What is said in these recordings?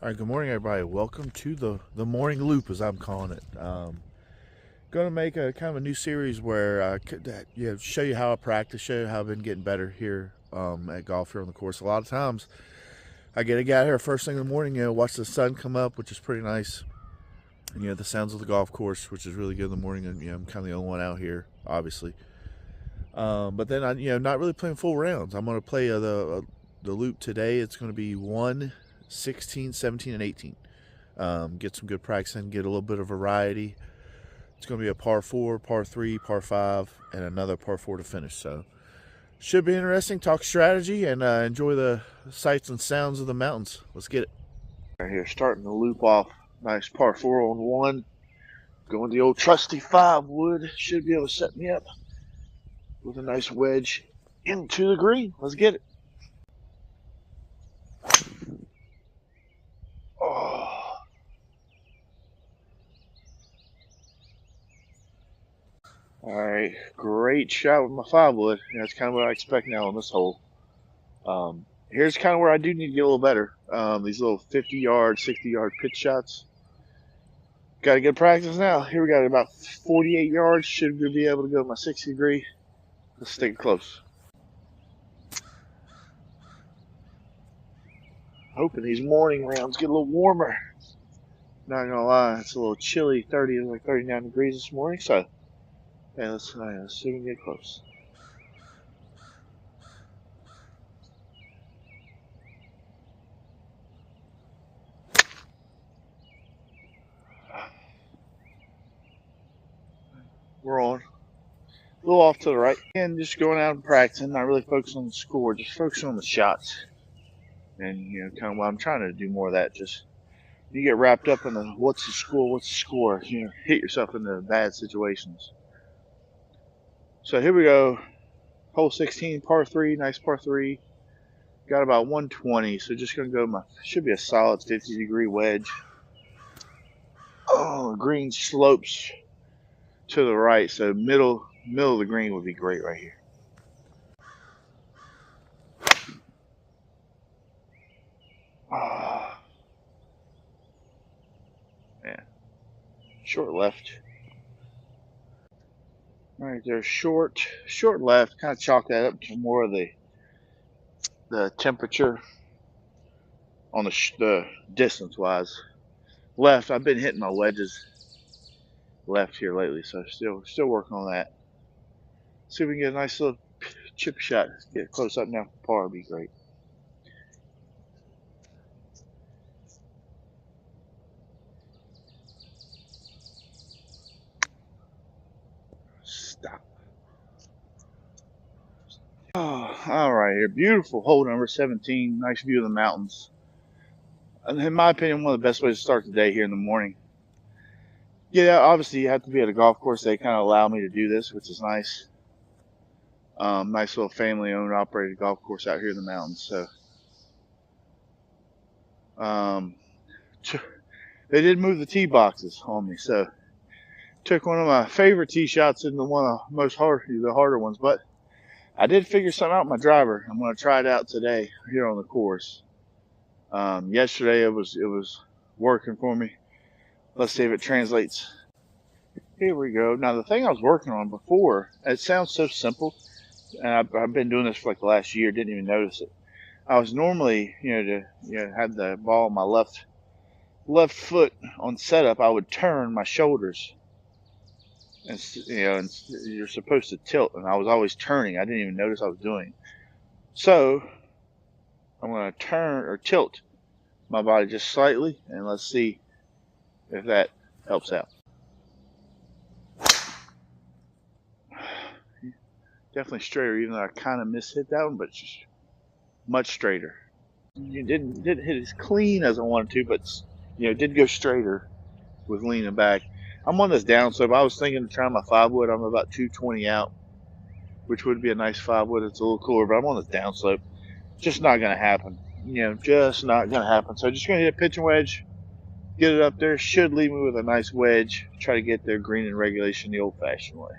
All right, good morning, everybody. Welcome to the morning loop, as I'm calling it. Going to make a kind of a new series where I could show you how I practice, show you how I've been getting better here at golf here on the course. A lot of times, I get out here first thing in the morning, watch the sun come up, which is pretty nice. And, the sounds of the golf course, which is really good in the morning. And I'm kind of the only one out here, obviously. But then I, not really playing full rounds. I'm going to play the loop today. It's going to be 1, 16, 17, and 18. Get some good practice in, get a little bit of variety. It's going to be a par 4, par 3, par 5, and another par 4 to finish. So should be interesting. Talk strategy and enjoy the sights and sounds of the mountains. Let's get it. Right here, starting the loop off. Nice par 4 on 1. Going the old trusty 5 wood. Should be able to set me up with a nice wedge into the green. Let's get it. Oh. All right, great shot with my 5 wood. That's kind of what I expect now on this hole. Here's kind of where I do need to get a little better. These little 50-yard, 60-yard pitch shots. Got to get practice now. Here we got about 48 yards. Should be able to go my 60 degree. Let's stick it close. Hoping these morning rounds get a little warmer. Not gonna lie, it's a little chilly. 39 degrees this morning. So, yeah, let's see if we can get close. We're on. A little off to the right. And just going out and practicing, not really focusing on the score, just focusing on the shots. And, kind of what I'm trying to do more of that. Just, you get wrapped up in the what's the score, hit yourself into bad situations. So here we go. Hole 16, par 3, nice par 3. Got about 120, so just going to go should be a solid 50 degree wedge. Oh, green slopes to the right, so middle of the green would be great right here. Ah, man, short left. All right, there's short left. Kind of chalk that up to more of the temperature on the distance wise. Left, I've been hitting my wedges left here lately, so still working on that. See if we can get a nice little chip shot. Get close up now for par would be great. Stop. Oh, all right here. Beautiful hole number 17. Nice view of the mountains. In my opinion, one of the best ways to start the day here in the morning. Yeah, obviously you have to be at a golf course. They kind of allow me to do this, which is nice. Nice little family-owned, operated golf course out here in the mountains. So, they did move the tee boxes on me. So, took one of my favorite tee shots into one of the harder ones. But I did figure something out with my driver. I'm going to try it out today here on the course. Yesterday it was working for me. Let's see if it translates. Here we go. Now the thing I was working on before, it sounds so simple, and I've been doing this for like the last year, didn't even notice it. I was normally, had the ball on my left foot on setup, I would turn my shoulders, and and you're supposed to tilt, and I was always turning. I didn't even notice I was doing it. So I'm going to turn or tilt my body just slightly, and let's see if that helps out. Definitely straighter, even though I kind of mishit that one, but it's just much straighter. You didn't hit as clean as I wanted to, but did go straighter with leaning back. I'm on this down slope. I was thinking of trying my 5 wood. I'm about 220 out, which would be a nice 5 wood. It's a little cooler, but I'm on this down slope. Just not gonna happen. Just not gonna happen. So just gonna hit a pitching wedge, get it up there. Should leave me with a nice wedge. Try to get there green in regulation the old-fashioned way.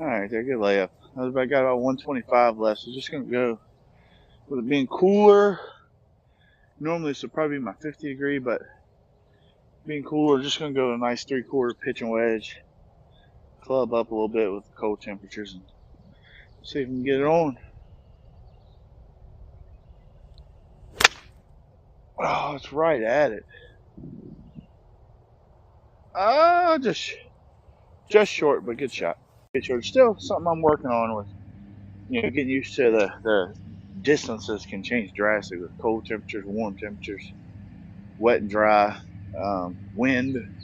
Alright, there, good layup. I got about 125 left, so just gonna go with it being cooler. Normally this would probably be my 50 degree, but being cooler, just gonna go a nice 3/4 pitch and wedge. Club up a little bit with the cold temperatures and see if we can get it on. Oh, it's right at it. Just short, but good shot. Good short. Still something I'm working on with, getting used to the distances can change drastically with cold temperatures, warm temperatures, wet and dry, wind.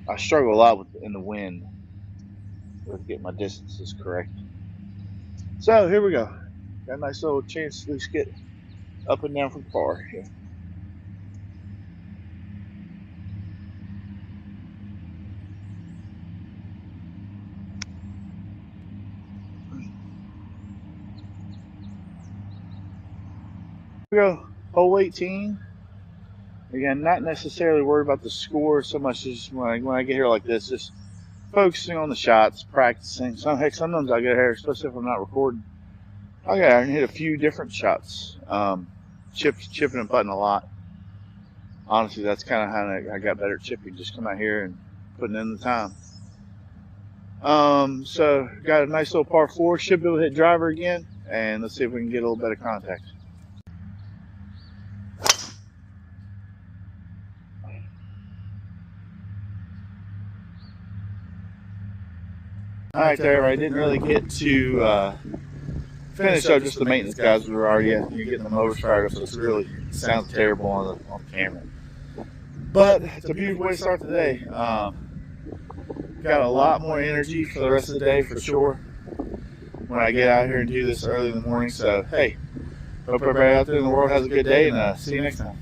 I struggle a lot in the wind with getting my distances correct. So here we go. Got a nice little chance to at least get up and down from the par here. Here we go, hole 18. Again, not necessarily worried about the score so much as when I get here like this, just focusing on the shots, practicing. Sometimes I get here, especially if I'm not recording. I get here and hit a few different shots. Chipping and putting a lot. Honestly, that's kind of how I got better at chipping. Just come out here and putting in the time. So got a nice little par 4. Should be able to hit driver again, and let's see if we can get a little better contact. All right, there. I didn't really get to finish up just the maintenance guys. We were already you're getting the motor started, so it sounds terrible on the camera. But it's a beautiful way to start the day. Got a lot more energy for the rest of the day for sure when I get out here and do this early in the morning. So hey, hope everybody out there in the world has a good day, and see you next time.